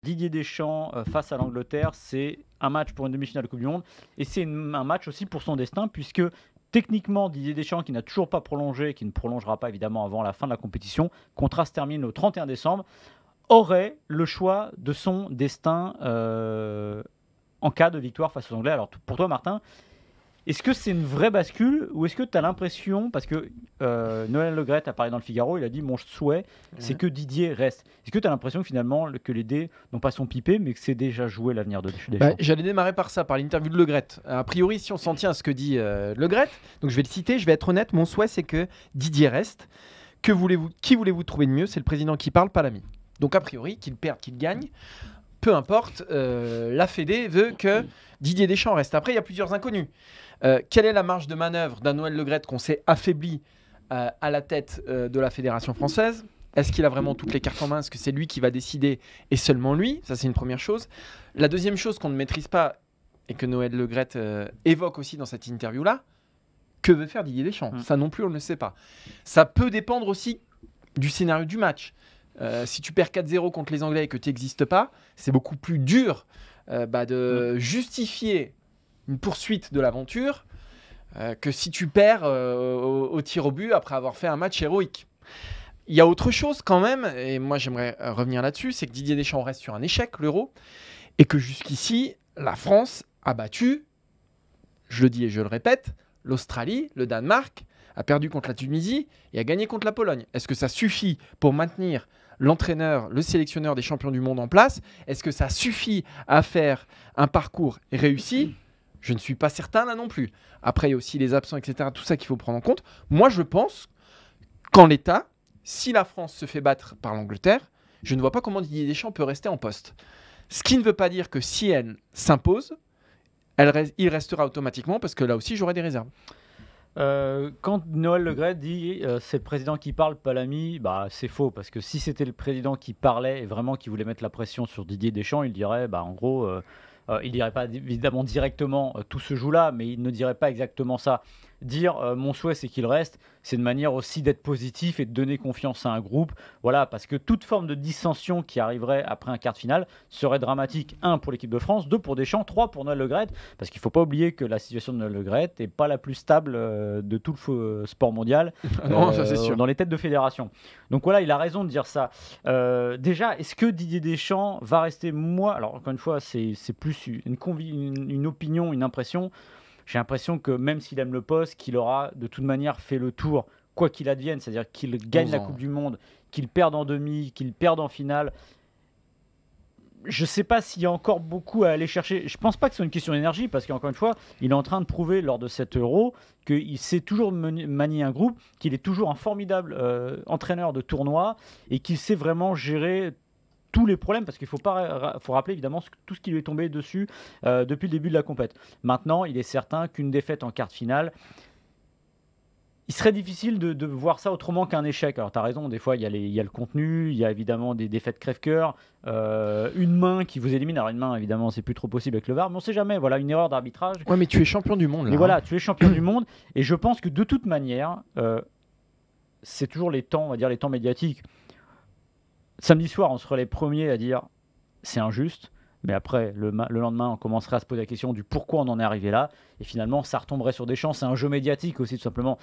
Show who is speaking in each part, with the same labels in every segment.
Speaker 1: Didier Deschamps face à l'Angleterre, c'est un match pour une demi-finale de Coupe du Monde et c'est un match aussi pour son destin puisque techniquement Didier Deschamps, qui n'a toujours pas prolongé, qui ne prolongera pas évidemment avant la fin de la compétition, contrat se termine au 31 décembre, aurait le choix de son destin en cas de victoire face aux Anglais. Alors pour toi Martin, est-ce que c'est une vraie bascule ou est-ce que tu as l'impression, parce que Noël Le Graët a parlé dans le Figaro, il a dit mon souhait c'est que Didier reste. Est-ce que tu as l'impression que finalement que les dés n'ont pas son pipé mais que c'est déjà joué l'avenir de Deschamps?
Speaker 2: J'allais démarrer par ça, par l'interview de Le Graët. A priori, si on s'en tient à ce que dit Le Graët, donc je vais le citer, je vais être honnête, mon souhait c'est que Didier reste. Qui voulez-vous trouver de mieux? C'est le président qui parle, pas l'ami. Donc a priori, qu'il perde, qu'il gagne, peu importe, la Fédé veut que Didier Deschamps reste. Après, il y a plusieurs inconnus. Quelle est la marge de manœuvre d'un Noël Le Graët qu'on s'est affaibli à la tête de la Fédération française? Est-ce qu'il a vraiment toutes les cartes en main? Est-ce que c'est lui qui va décider et seulement lui? Ça, c'est une première chose. La deuxième chose qu'on ne maîtrise pas et que Noël Le Graët évoque aussi dans cette interview-là, que veut faire Didier Deschamps? Ça non plus, on ne le sait pas. Ça peut dépendre aussi du scénario du match. Si tu perds 4-0 contre les Anglais et que tu n'existes pas, c'est beaucoup plus dur de justifier une poursuite de l'aventure que si tu perds au tir au but après avoir fait un match héroïque. Il y a autre chose quand même, et moi j'aimerais revenir là-dessus, c'est que Didier Deschamps reste sur un échec, l'Euro, et que jusqu'ici, la France a battu, je le dis et je le répète, l'Australie, le Danemark, a perdu contre la Tunisie et a gagné contre la Pologne. Est-ce que ça suffit pour maintenir l'entraîneur, le sélectionneur des champions du monde en place? Est-ce que ça suffit à faire un parcours réussi? Je ne suis pas certain là non plus. Après, il y a aussi les absents, etc. Tout ça qu'il faut prendre en compte. Moi, je pense qu'en l'état, si la France se fait battre par l'Angleterre, je ne vois pas comment Didier Deschamps peut rester en poste. Ce qui ne veut pas dire que si elle s'impose, il restera automatiquement, parce que là aussi, j'aurai des réserves.
Speaker 1: Quand Noël Le Graët dit c'est le président qui parle, pas l'ami, c'est faux, parce que si c'était le président qui parlait et vraiment qui voulait mettre la pression sur Didier Deschamps, il dirait en gros, il dirait pas évidemment directement tout se joue là, mais il ne dirait pas exactement ça. Dire mon souhait c'est qu'il reste, c'est une manière aussi d'être positif et de donner confiance à un groupe. Voilà, parce que toute forme de dissension qui arriverait après un quart de finale serait dramatique. 1 pour l'équipe de France, 2 pour Deschamps, 3 pour Noël Le Graët, parce qu'il ne faut pas oublier que la situation de Noël Le Graët n'est pas la plus stable de tout le sport mondial
Speaker 2: Non, ça, c'est sûr.
Speaker 1: dans les têtes de fédération. Donc voilà, il a raison de dire ça. Déjà, est-ce que Didier Deschamps va rester? Moi, alors encore une fois, c'est plus une opinion, une impression. J'ai l'impression que même s'il aime le poste, qu'il aura de toute manière fait le tour, quoi qu'il advienne, c'est-à-dire qu'il gagne la Coupe du Monde, qu'il perde en demi, qu'il perde en finale. Je ne sais pas s'il y a encore beaucoup à aller chercher. Je ne pense pas que ce soit une question d'énergie, parce qu'encore une fois, il est en train de prouver lors de cet Euro qu'il sait toujours manier un groupe, qu'il est toujours un formidable entraîneur de tournoi et qu'il sait vraiment gérer tous les problèmes, parce qu'il faut rappeler évidemment tout ce qui lui est tombé dessus depuis le début de la compète. Maintenant, il est certain qu'une défaite en quart de finale, il serait difficile de voir ça autrement qu'un échec. Alors tu as raison, des fois il y a le contenu, il y a évidemment des défaites crève-cœur, une main qui vous élimine. Alors une main évidemment c'est plus trop possible avec le VAR, mais on ne sait jamais, voilà, une erreur d'arbitrage.
Speaker 2: Ouais, mais tu es champion du monde là.
Speaker 1: Mais voilà, tu es champion du monde, et je pense que de toute manière, c'est toujours les temps, on va dire les temps médiatiques. Samedi soir, on serait les premiers à dire c'est injuste, mais après, le lendemain, on commencerait à se poser la question du pourquoi on en est arrivé là, et finalement, ça retomberait sur Deschamps. C'est un jeu médiatique aussi, tout simplement.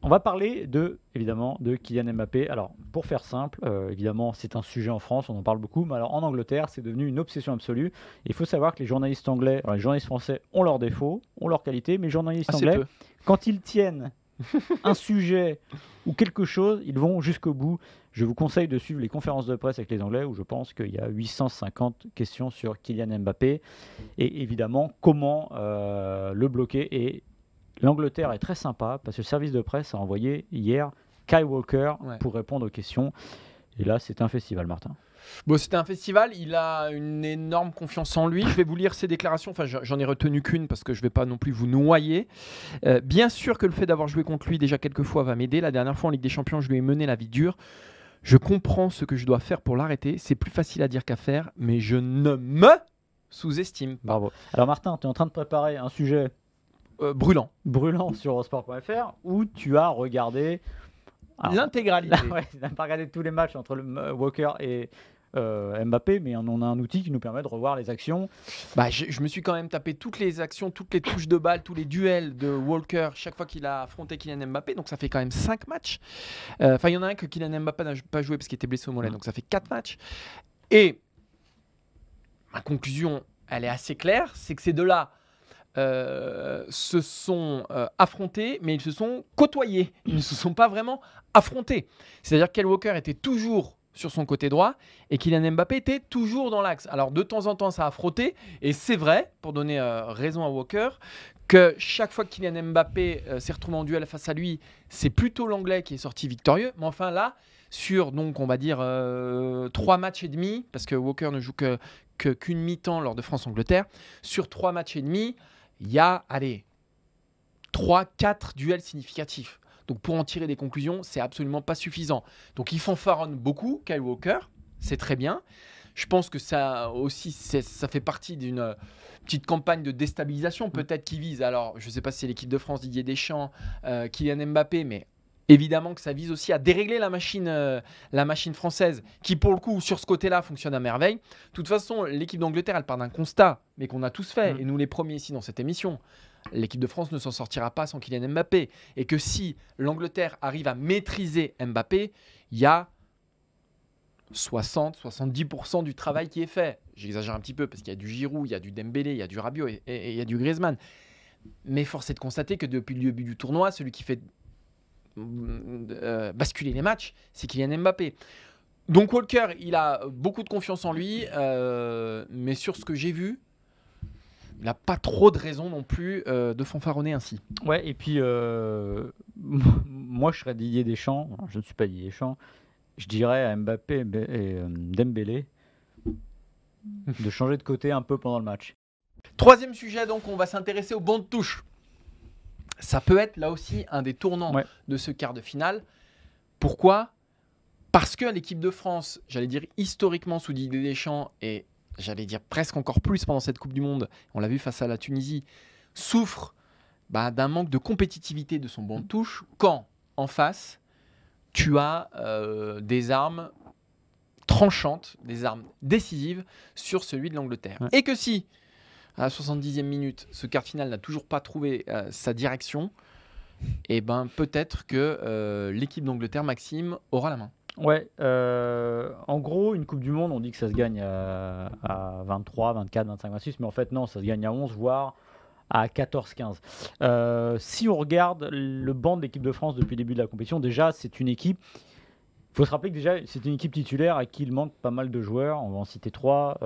Speaker 1: On va parler évidemment, de Kylian Mbappé. Alors, pour faire simple, évidemment, c'est un sujet en France, on en parle beaucoup, mais alors en Angleterre, c'est devenu une obsession absolue. Et il faut savoir que les journalistes anglais, alors les journalistes français ont leurs défauts, ont leurs qualités, mais les journalistes anglais, quand ils tiennent un sujet ou quelque chose, ils vont jusqu'au bout. Je vous conseille de suivre les conférences de presse avec les Anglais, où je pense qu'il y a 850 questions sur Kylian Mbappé et évidemment comment le bloquer. Et l'Angleterre est très sympa, parce que le service de presse a envoyé hier Kyle Walker pour répondre aux questions. Et là, c'est un festival, Martin.
Speaker 2: Bon, c'était un festival, il a une énorme confiance en lui. Je vais vous lire ses déclarations, enfin j'en ai retenu qu'une parce que je ne vais pas non plus vous noyer. Bien sûr que le fait d'avoir joué contre lui déjà quelques fois va m'aider. La dernière fois en Ligue des Champions, je lui ai mené la vie dure. Je comprends ce que je dois faire pour l'arrêter. C'est plus facile à dire qu'à faire, mais je ne me sous-estime pas.
Speaker 1: Bravo. Alors Martin, tu es en train de préparer un sujet
Speaker 2: brûlant
Speaker 1: sur Eurosport.fr où tu as regardé...
Speaker 2: l'intégralité.
Speaker 1: Tu n'as pas regardé tous les matchs entre Walker et Mbappé, mais on a un outil qui nous permet de revoir les actions.
Speaker 2: Je me suis quand même tapé toutes les actions, toutes les touches de balle, tous les duels de Walker chaque fois qu'il a affronté Kylian Mbappé. Donc ça fait quand même 5 matchs. Enfin, il y en a un que Kylian Mbappé n'a pas joué parce qu'il était blessé au mollet. Donc ça fait 4 matchs. Et ma conclusion, elle est assez claire, c'est que ces deux-là se sont affrontés, mais ils se sont côtoyés. Ils ne se sont pas vraiment affrontés. C'est-à-dire que Kyle Walker était toujours sur son côté droit et Kylian Mbappé était toujours dans l'axe. Alors de temps en temps, ça a frotté. Et c'est vrai, pour donner raison à Walker, que chaque fois que Kylian Mbappé s'est retrouvé en duel face à lui, c'est plutôt l'Anglais qui est sorti victorieux. Mais enfin là, sur donc on va dire 3 matchs et demi, parce que Walker ne joue qu'une mi-temps lors de France-Angleterre, sur 3 matchs et demi, il y a, 3-4 duels significatifs. Donc pour en tirer des conclusions, c'est absolument pas suffisant. Donc il fanfaronne beaucoup, Kyle Walker, c'est très bien. Je pense que ça aussi, ça fait partie d'une petite campagne de déstabilisation peut-être qui vise. Alors je ne sais pas si c'est l'équipe de France, Didier Deschamps, Kylian Mbappé, mais évidemment que ça vise aussi à dérégler la machine française qui pour le coup sur ce côté-là fonctionne à merveille. De toute façon, l'équipe d'Angleterre, elle part d'un constat, mais qu'on a tous fait, et nous les premiers ici dans cette émission. L'équipe de France ne s'en sortira pas sans Kylian Mbappé. Et que si l'Angleterre arrive à maîtriser Mbappé, il y a 60-70% du travail qui est fait. J'exagère un petit peu parce qu'il y a du Giroud, il y a du Dembélé, il y a du Rabiot et il y a du Griezmann. Mais force est de constater que depuis le début du tournoi, celui qui fait basculer les matchs, c'est Kylian Mbappé. Donc Walker, il a beaucoup de confiance en lui, mais sur ce que j'ai vu, il n'a pas trop de raison non plus de fanfaronner ainsi.
Speaker 1: Ouais, et puis moi je serais Didier Deschamps, je ne suis pas Didier Deschamps, je dirais à Mbappé et Dembélé de changer de côté un peu pendant le match.
Speaker 2: Troisième sujet, donc on va s'intéresser au banc de touche. Ça peut être là aussi un des tournants de ce quart de finale. Pourquoi ? Parce que l'équipe de France, j'allais dire historiquement sous Didier Deschamps et j'allais dire presque encore plus pendant cette Coupe du Monde, on l'a vu face à la Tunisie, souffre d'un manque de compétitivité de son banc de touche quand, en face, tu as des armes tranchantes, des armes décisives sur celui de l'Angleterre. Ouais. Et que si, à la 70e minute, ce quart de finale n'a toujours pas trouvé sa direction, et peut-être que l'équipe d'Angleterre, Maxime, aura la main.
Speaker 1: Ouais, en gros, une Coupe du Monde, on dit que ça se gagne à 23, 24, 25, 26, mais en fait, non, ça se gagne à 11, voire à 14, 15. Si on regarde le banc de l'équipe de France depuis le début de la compétition, déjà, c'est une équipe. Il faut se rappeler que déjà, c'est une équipe titulaire à qui il manque pas mal de joueurs. On va en citer 3,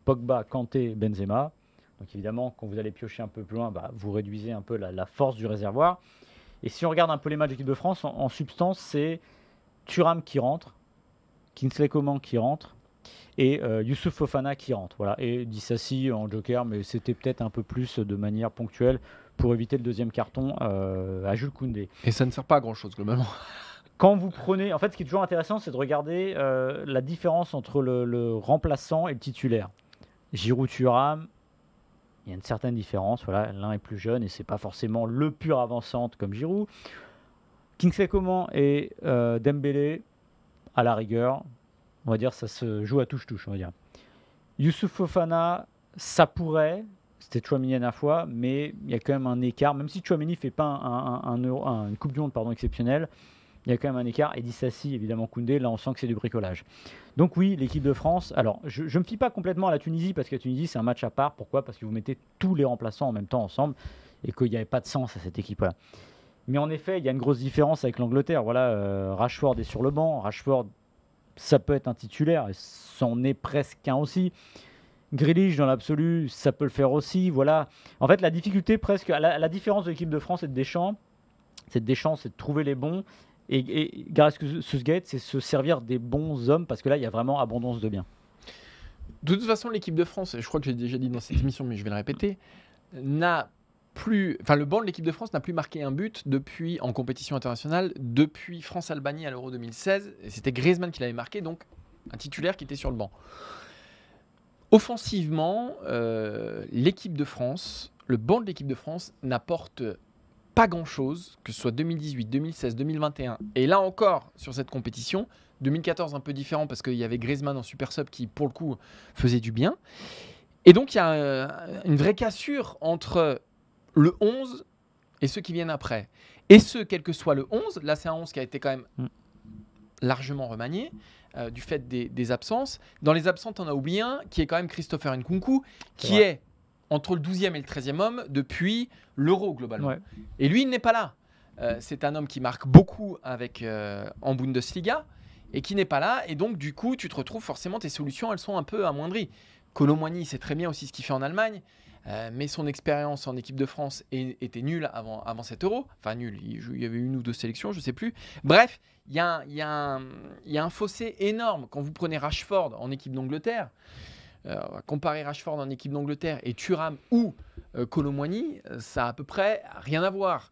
Speaker 1: Pogba, Kanté, Benzema. Donc évidemment, quand vous allez piocher un peu plus loin, vous réduisez un peu la force du réservoir. Et si on regarde un peu les matchs de l'équipe de France, en substance, c'est Thuram qui rentre, Kingsley Coman qui rentre et Youssouf Fofana qui rentre. Voilà. Et Disasi en joker, mais c'était peut-être un peu plus de manière ponctuelle pour éviter le deuxième carton à Jules Koundé.
Speaker 2: Et ça ne sert pas à grand-chose globalement.
Speaker 1: Quand vous prenez, en fait, ce qui est toujours intéressant, c'est de regarder la différence entre le remplaçant et le titulaire. Giroud, Thuram, il y a une certaine différence. Voilà, l'un est plus jeune et c'est pas forcément le pur avant-centre comme Giroud. Kingsley Coman et Dembélé, à la rigueur, on va dire ça se joue à touche-touche, on va dire. Youssouf Fofana, ça pourrait, c'était Tchouaméni à la fois, mais il y a quand même un écart, même si Tchouaméni ne fait pas une Coupe du Monde exceptionnelle, il y a quand même un écart. Et Disasi, évidemment Koundé, là on sent que c'est du bricolage. Donc oui, l'équipe de France, alors je ne me fie pas complètement à la Tunisie, parce que la Tunisie c'est un match à part. Pourquoi ? Parce que vous mettez tous les remplaçants en même temps ensemble, et qu'il n'y avait pas de sens à cette équipe-là. Mais en effet, il y a une grosse différence avec l'Angleterre. Voilà, Rashford est sur le banc. Rashford, ça peut être un titulaire, et c'en est presque un aussi. Grealish, dans l'absolu, ça peut le faire aussi. Voilà. En fait, la difficulté presque, la différence de l'équipe de France et de Deschamps, c'est de trouver les bons. Et Gareth Southgate, c'est se servir des bons hommes, parce que là, il y a vraiment abondance de biens.
Speaker 2: De toute façon, l'équipe de France, je crois que j'ai déjà dit dans cette émission, mais je vais le répéter, le banc de l'équipe de France n'a plus marqué un but en compétition internationale depuis France-Albanie à l'Euro 2016. Et c'était Griezmann qui l'avait marqué, donc un titulaire qui était sur le banc. Offensivement, l'équipe de France, le banc de l'équipe de France n'apporte pas grand-chose, que ce soit 2018, 2016, 2021, et là encore, sur cette compétition, 2014 un peu différent parce qu'il y avait Griezmann en super sub qui, pour le coup, faisait du bien. Et donc, il y a une vraie cassure entre le 11 et ceux qui viennent après. Et quel que soit le 11, là c'est un 11 qui a été quand même largement remanié du fait des absences. Dans les absents, on a oublié un qui est quand même Christopher Nkunku, qui est entre le 12e et le 13e homme depuis l'Euro globalement. Ouais. Et lui, il n'est pas là. C'est un homme qui marque beaucoup en Bundesliga et qui n'est pas là. Et donc, du coup, tu te retrouves forcément, tes solutions, elles sont un peu amoindries. Kolo Muani, c'est très bien aussi ce qu'il fait en Allemagne. Mais son expérience en équipe de France était nulle avant cet Euro. Enfin, nulle. Il y avait une ou deux sélections, je ne sais plus. Bref, il y a un fossé énorme. Quand vous prenez Rashford en équipe d'Angleterre, comparer Rashford en équipe d'Angleterre et Thuram ou Kolo Muani, ça a à peu près rien à voir.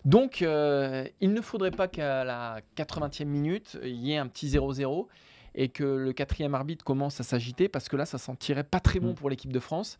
Speaker 2: Donc, il ne faudrait pas qu'à la 80e minute, il y ait un petit 0-0 et que le quatrième arbitre commence à s'agiter parce que là, ça sentirait pas très bon pour l'équipe de France.